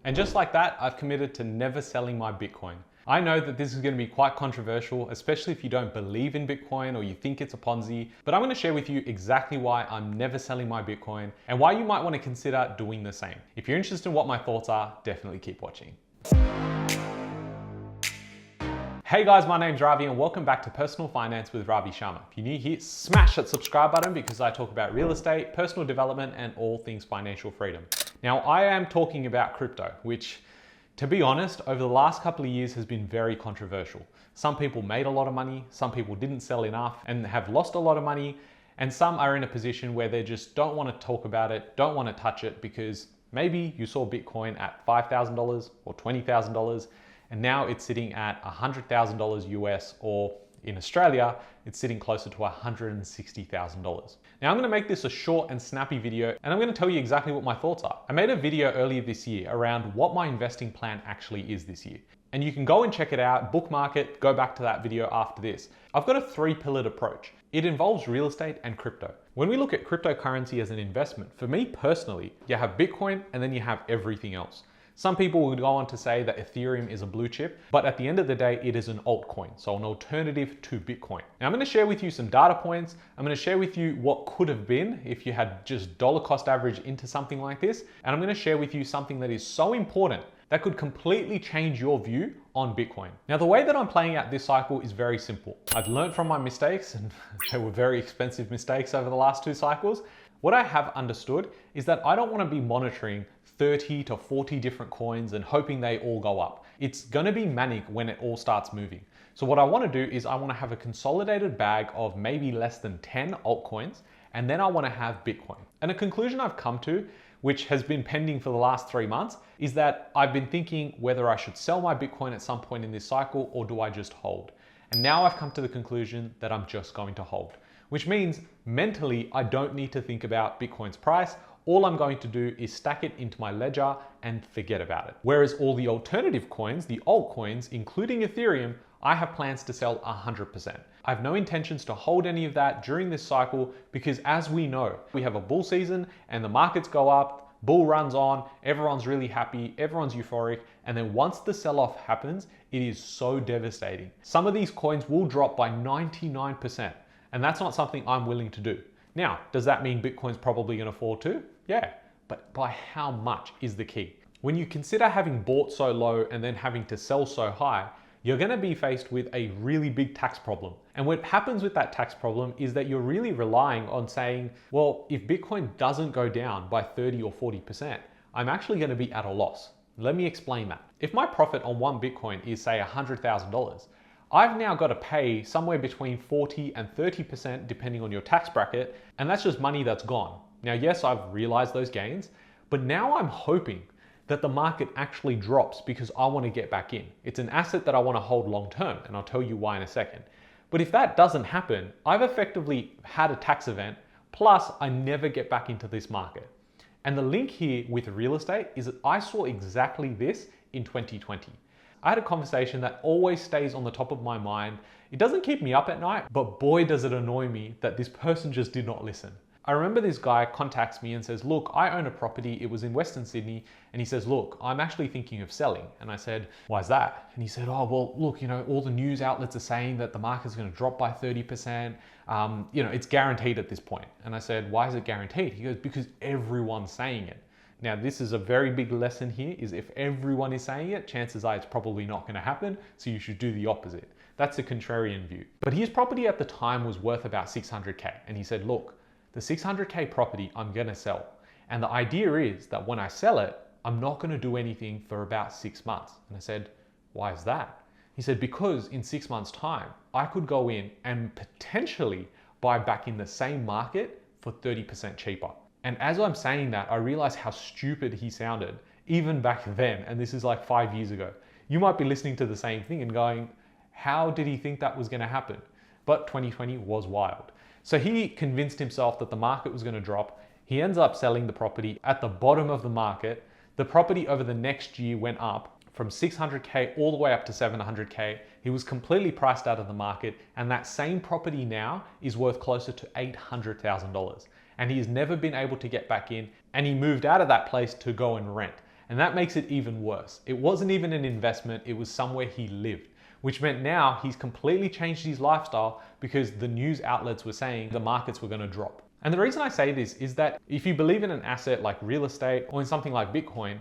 And just like that, I've committed to never selling my Bitcoin. I know that this is going to be quite controversial, especially if you don't believe in Bitcoin or you think it's a Ponzi, but I'm going to share with you exactly why I'm never selling my Bitcoin and why you might want to consider doing the same. If you're interested in what my thoughts are, definitely keep watching. Hey guys, my name's Ravi and welcome back to Personal Finance with Ravi Sharma. If you're new here, smash that subscribe button because I talk about real estate, personal development, and all things financial freedom. Now, I am talking about crypto, which, to be honest, over the last couple of years has been very controversial. Some people made a lot of money, some people didn't sell enough and have lost a lot of money, and some are in a position where they just don't want to talk about it, don't want to touch it because maybe you saw Bitcoin at $5,000 or $20,000 and now it's sitting at $100,000 US, or in Australia, it's sitting closer to $160,000. Now I'm gonna make this a short and snappy video and I'm gonna tell you exactly what my thoughts are. I made a video earlier this year around what my investing plan actually is this year. And you can go and check it out, bookmark it, go back to that video after this. I've got a three-pillared approach. It involves real estate and crypto. When we look at cryptocurrency as an investment, for me personally, you have Bitcoin and then you have everything else. Some people would go on to say that Ethereum is a blue chip, but at the end of the day, it is an altcoin, so an alternative to Bitcoin. Now I'm gonna share with you some data points. I'm gonna share with you what could have been if you had just dollar cost average into something like this. And I'm gonna share with you something that is so important that could completely change your view on Bitcoin. Now, the way that I'm playing out this cycle is very simple. I've learned from my mistakes, and they were very expensive mistakes over the last two cycles. What I have understood is that I don't want to be monitoring 30 to 40 different coins and hoping they all go up. It's going to be manic when it all starts moving. So what I want to do is I want to have a consolidated bag of maybe less than 10 altcoins, and then I want to have Bitcoin. And a conclusion I've come to, which has been pending for the last 3 months, is that I've been thinking whether I should sell my Bitcoin at some point in this cycle or do I just hold? And now I've come to the conclusion that I'm just going to hold, which means mentally I don't need to think about Bitcoin's price. All I'm going to do is stack it into my ledger and forget about it. Whereas all the alternative coins, the altcoins, including Ethereum, I have plans to sell 100%. I have no intentions to hold any of that during this cycle because, as we know, we have a bull season and the markets go up, bull runs on, everyone's really happy, everyone's euphoric, and then once the sell-off happens, it is so devastating. Some of these coins will drop by 99%, and that's not something I'm willing to do. Now, does that mean Bitcoin's probably gonna fall too? Yeah, but by how much is the key. When you consider having bought so low and then having to sell so high, you're gonna be faced with a really big tax problem. And what happens with that tax problem is that you're really relying on saying, well, if Bitcoin doesn't go down by 30 or 40%, I'm actually gonna be at a loss. Let me explain that. If my profit on one Bitcoin is say $100,000, I've now got to pay somewhere between 40 and 30% depending on your tax bracket, and that's just money that's gone. Now, yes, I've realized those gains, but now I'm hoping that the market actually drops because I want to get back in. It's an asset that I want to hold long term, and I'll tell you why in a second. But if that doesn't happen, I've effectively had a tax event, plus I never get back into this market. And the link here with real estate is that I saw exactly this in 2020. I had a conversation that always stays on the top of my mind. It doesn't keep me up at night, but boy, does it annoy me that this person just did not listen. I remember this guy contacts me and says, look, I own a property. It was in Western Sydney. And he says, look, I'm actually thinking of selling. And I said, why is that? And he said, oh, well, look, you know, all the news outlets are saying that the market's going to drop by 30%. You know, it's guaranteed at this point. And I said, why is it guaranteed? He goes, because everyone's saying it. Now, this is a very big lesson here, is if everyone is saying it, chances are it's probably not going to happen, so you should do the opposite. That's a contrarian view. But his property at the time was worth about 600K, and he said, look, the 600K property I'm going to sell, and the idea is that when I sell it, I'm not going to do anything for about 6 months. And I said, why is that? He said, because in 6 months' time, I could go in and potentially buy back in the same market for 30% cheaper. And as I'm saying that, I realize how stupid he sounded, even back then, and this is like 5 years ago. You might be listening to the same thing and going, how did he think that was gonna happen? But 2020 was wild. So he convinced himself that the market was gonna drop. He ends up selling the property at the bottom of the market. The property over the next year went up from 600K all the way up to 700K. He was completely priced out of the market, and that same property now is worth closer to $800,000. And he has never been able to get back in, and he moved out of that place to go and rent. And that makes it even worse. It wasn't even an investment, it was somewhere he lived, which meant now he's completely changed his lifestyle because the news outlets were saying the markets were going to drop. And the reason I say this is that if you believe in an asset like real estate or in something like Bitcoin,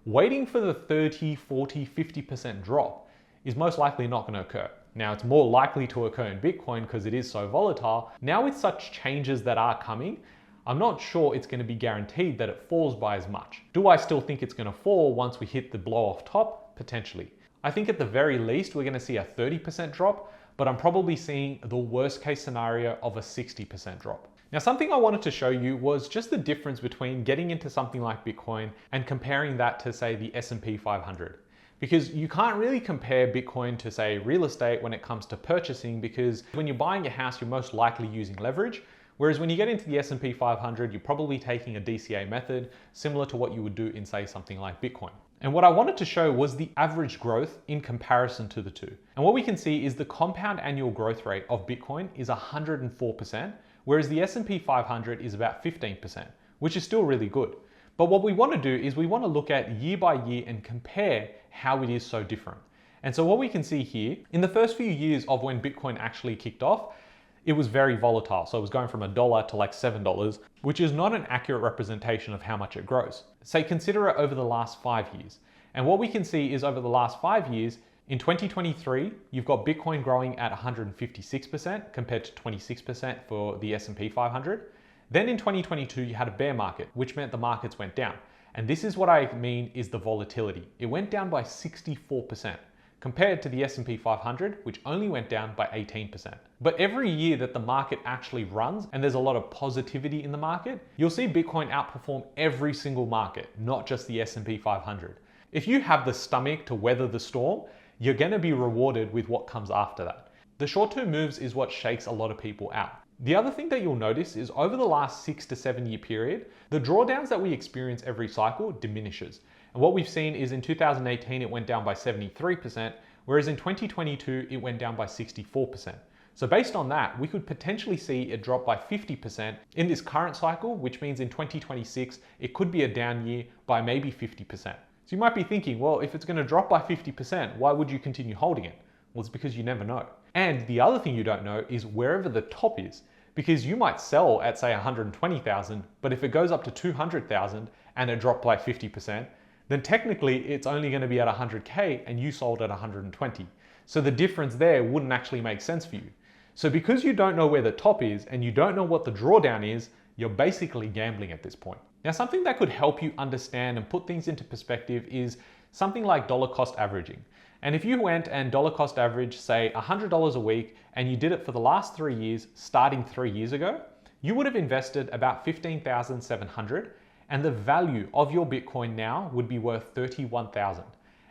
waiting for the 30, 40, 50% drop is most likely not going to occur. Now, it's more likely to occur in Bitcoin because it is so volatile. Now, with such changes that are coming, I'm not sure it's going to be guaranteed that it falls by as much. Do I still think it's going to fall once we hit the blow off top? Potentially. I think at the very least, we're going to see a 30% drop, but I'm probably seeing the worst case scenario of a 60% drop. Now, something I wanted to show you was just the difference between getting into something like Bitcoin and comparing that to, say, the S&P 500. Because you can't really compare Bitcoin to, say, real estate when it comes to purchasing, because when you're buying a house, you're most likely using leverage. Whereas when you get into the S&P 500, you're probably taking a DCA method, similar to what you would do in, say, something like Bitcoin. And what I wanted to show was the average growth in comparison to the two. And what we can see is the compound annual growth rate of Bitcoin is 104%, whereas the S&P 500 is about 15%, which is still really good. But what we want to do is we want to look at year by year and compare how it is so different. And so what we can see here, in the first few years of when Bitcoin actually kicked off, it was very volatile. So it was going from $1 to like $7, which is not an accurate representation of how much it grows. Say, consider it over the last 5 years. And what we can see is over the last 5 years, in 2023, you've got Bitcoin growing at 156% compared to 26% for the S&P 500. Then in 2022, you had a bear market, which meant the markets went down. And this is what I mean is the volatility. It went down by 64%. Compared to the S&P 500, which only went down by 18%. But every year that the market actually runs and there's a lot of positivity in the market, you'll see Bitcoin outperform every single market, not just the S&P 500. If you have the stomach to weather the storm, you're going to be rewarded with what comes after that. The short-term moves is what shakes a lot of people out. The other thing that you'll notice is over the last 6 to 7 year period, the drawdowns that we experience every cycle diminishes. And what we've seen is in 2018, it went down by 73%, whereas in 2022, it went down by 64%. So based on that, we could potentially see it drop by 50% in this current cycle, which means in 2026, it could be a down year by maybe 50%. So you might be thinking, well, if it's going to drop by 50%, why would you continue holding it? Well, it's because you never know. And the other thing you don't know is wherever the top is, because you might sell at, say, 120,000, but if it goes up to 200,000 and it dropped by 50%, then technically it's only going to be at 100K and you sold at 120. So the difference there wouldn't actually make sense for you. So because you don't know where the top is and you don't know what the drawdown is, you're basically gambling at this point. Now, something that could help you understand and put things into perspective is something like dollar cost averaging. And if you went and dollar cost average, say $100 a week, and you did it for the last 3 years, starting 3 years ago, you would have invested about $15,700. And the value of your Bitcoin now would be worth $31,000.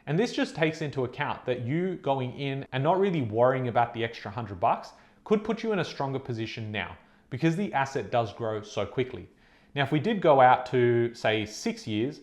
And this just takes into account that you going in and not really worrying about the extra $100 could put you in a stronger position now because the asset does grow so quickly. Now, if we did go out to, say, 6 years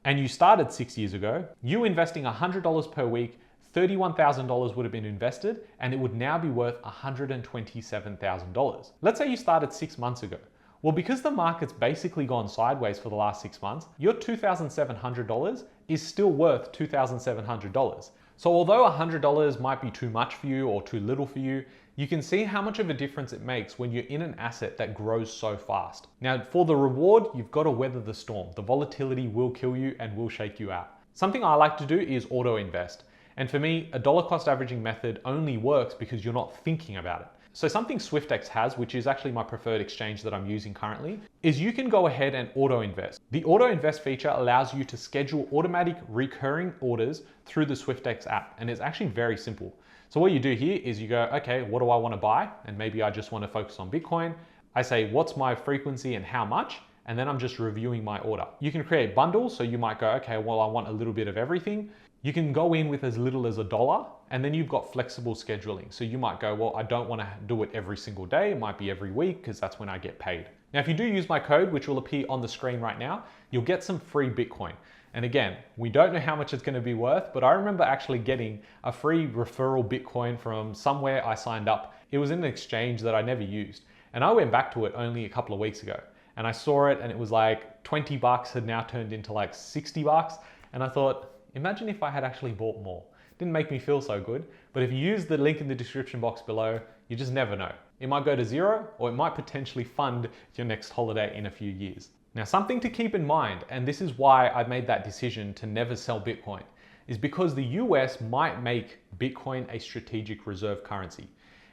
and you started 6 years ago, you investing $100 per week, $31,000 would have been invested and it would now be worth $127,000. Let's say you started 6 months ago. Well, because the market's basically gone sideways for the last 6 months, your $2,700 is still worth $2,700. So although $100 might be too much for you or too little for you, you can see how much of a difference it makes when you're in an asset that grows so fast. Now, for the reward, you've got to weather the storm. The volatility will kill you and will shake you out. Something I like to do is auto invest. And for me, a dollar cost averaging method only works because you're not thinking about it. So something Swyftx has, which is actually my preferred exchange that I'm using currently, is you can go ahead and auto invest. The auto invest feature allows you to schedule automatic recurring orders through the Swyftx app. And it's actually very simple. So what you do here is you go, okay, what do I want to buy? And maybe I just want to focus on Bitcoin. I say, what's my frequency and how much? And then I'm just reviewing my order. You can create bundles. So you might go, okay, well, I want a little bit of everything. You can go in with as little as $1, and then you've got flexible scheduling. So you might go, well, I don't want to do it every single day. It might be every week because that's when I get paid. Now, if you do use my code, which will appear on the screen right now, you'll get some free Bitcoin. And again, we don't know how much it's going to be worth, but I remember actually getting a free referral Bitcoin from somewhere I signed up. It was in an exchange that I never used. And I went back to it only a couple of weeks ago. and I saw it and it was like 20 bucks had now turned into like 60 bucks. And I thought, imagine if I had actually bought more. Didn't make me feel so good, but if you use the link in the description box below, you just never know. It might go to zero, or it might potentially fund your next holiday in a few years. Now, something to keep in mind, and this is why I made that decision to never sell Bitcoin, is because the US might make Bitcoin a strategic reserve currency.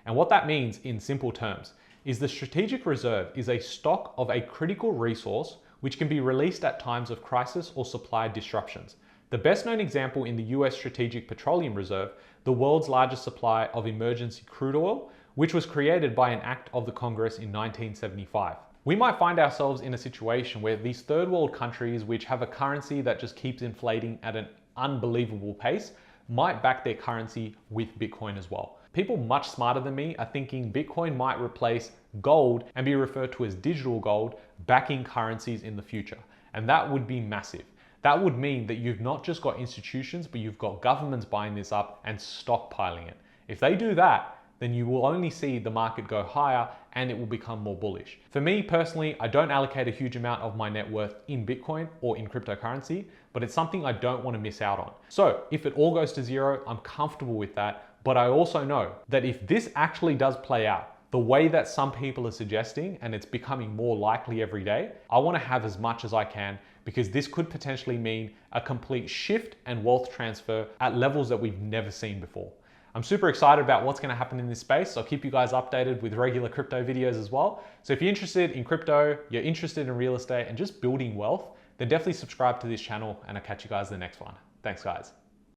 And what that means in simple terms is the strategic reserve is a stock of a critical resource which can be released at times of crisis or supply disruptions. The best known example in the US Strategic Petroleum Reserve, the world's largest supply of emergency crude oil, which was created by an act of the Congress in 1975. We might find ourselves in a situation where these third world countries, which have a currency that just keeps inflating at an unbelievable pace, might back their currency with Bitcoin as well. People much smarter than me are thinking Bitcoin might replace gold and be referred to as digital gold, backing currencies in the future. And that would be massive. That would mean that you've not just got institutions, but you've got governments buying this up and stockpiling it. If they do that, then you will only see the market go higher and it will become more bullish. For me personally, I don't allocate a huge amount of my net worth in Bitcoin or in cryptocurrency, but it's something I don't want to miss out on. So if it all goes to zero, I'm comfortable with that. But I also know that if this actually does play out the way that some people are suggesting, and it's becoming more likely every day, I want to have as much as I can, because this could potentially mean a complete shift and wealth transfer at levels that we've never seen before. I'm super excited about what's going to happen in this space. I'll keep you guys updated with regular crypto videos as well. So if you're interested in crypto, you're interested in real estate and just building wealth, then definitely subscribe to this channel, and I'll catch you guys in the next one. Thanks guys.